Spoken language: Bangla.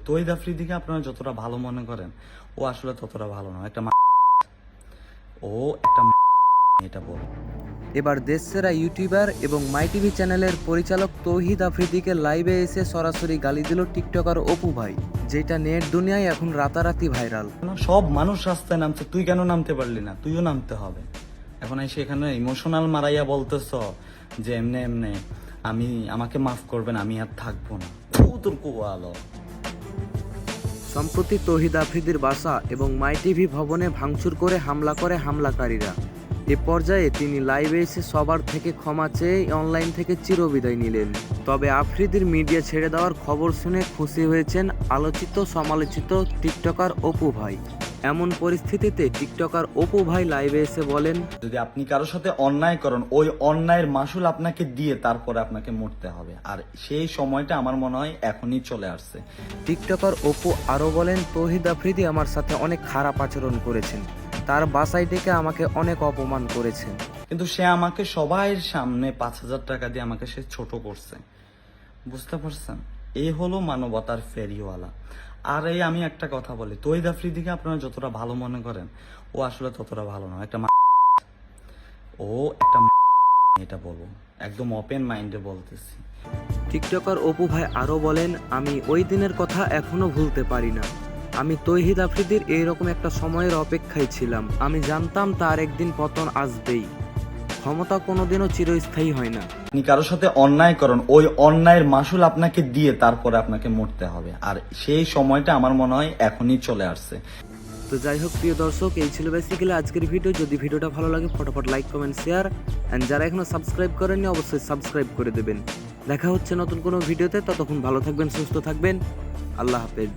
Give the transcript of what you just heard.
তহিদ আফ্রিদিকে আপনারা যতটা ভালো মনে করেন, ও আসলে ততটা ভালো না। ও একটা এটা বল। এবার দেশসেরা ইউটিউবার এবং মাই টিভি চ্যানেলের পরিচালক তৌহিদ আফ্রিদিকে লাইভে এসে সরাসরি গালি দিল টিকটকার অপু ভাই, যেটা নেট দুনিয়ায় এখন রাতারাতি ভাইরাল। সব মানুষ রাস্তায় নামছে, তুই কেন নামতে পারলি না? তুইও নামতে হবে। এখন এসে এখানে ইমোশনাল মারাইয়া বলতেছ যে এমনে এমনে আমাকে মাফ করবেন, আমি আর থাকবো না। তোর আলো। সম্প্রতি তৌহিদ আফ্রিদির বাসা এবং মাই টিভি ভবনে ভাঙচুর করে হামলা করে হামলাকারীরা। এ পর্যায়ে তিনি লাইভে এসে সবার থেকে ক্ষমা চেয়ে অনলাইন থেকে চিরবিদায় নিলেন। তবে আফ্রিদির মিডিয়া ছেড়ে দেওয়ার খবর শুনে খুশি হয়েছেন আলোচিত সমালোচিত টিকটকার অপু ভাই। এমন পরিস্থিতিতে টিকটকার অপু ভাই লাইভে এসে বলেন, যদি আপনি কারোর সাথে অন্যায় করেন, ওই অন্যায়ের মাসুল আপনাকে দিয়ে তারপরে আপনাকে মরতে হবে। আর সেই সময়টা আমার মনে হয় এখনই চলে আসছে। টিকটকার অপু আরও বলেন, তৌহিদ আফ্রিদি আমার সাথে অনেক খারাপ আচরণ করেছেন, তার বাসায় ডেকে আমাকে অনেক অপমান করেছেন। কিন্তু সে আমাকে সবাইয়ের সামনে 5,000 টাকা দিয়ে আমাকে সে ছোট করছে, বুঝতে পারছেন? এই হলো মানবতার ফেরিওয়ালা। আর আমি একটা কথা বলি, তহিদ আফ্রিদিকে আপনারা যতটা ভালো মনে করেন, ও আসলে ততটা ভালো না। ও একটা এটা বলবো, একদম ওপেন মাইন্ডে বলতেছি। টিকটকার অপু ভাই আরও বলেন, আমি ওই দিনের কথা এখনো ভুলতে পারি না। আমি তৌহিদ আফ্রিদির এইরকম একটা সময়ের অপেক্ষায় ছিলাম। আমি জানতাম তার একদিন পতন আসবেই। ক্ষমতা কোনোদিনও চিরস্থায়ী হয় না। আপনি কারোর সাথে অন্যায় করেন, ওই অন্যায়ের মাসুল আপনাকে দিয়ে তারপরে আপনাকে মরতে হবে। আর সেই সময়টা আমার মনে হয় এখনই চলে আসছে। তো যাই হোক প্রিয় দর্শক, এই ছিল বেসিক্যালি আজকের ভিডিও। যদি ভিডিওটা ভালো লাগে ফটাফট লাইক কমেন্ট শেয়ার, অ্যান্ড যারা এখনো সাবস্ক্রাইব করেননি অবশ্যই সাবস্ক্রাইব করে দেবেন। দেখা হচ্ছে নতুন কোনো ভিডিওতে। ততক্ষণ ভালো থাকবেন, সুস্থ থাকবেন। আল্লাহ হাফেজ।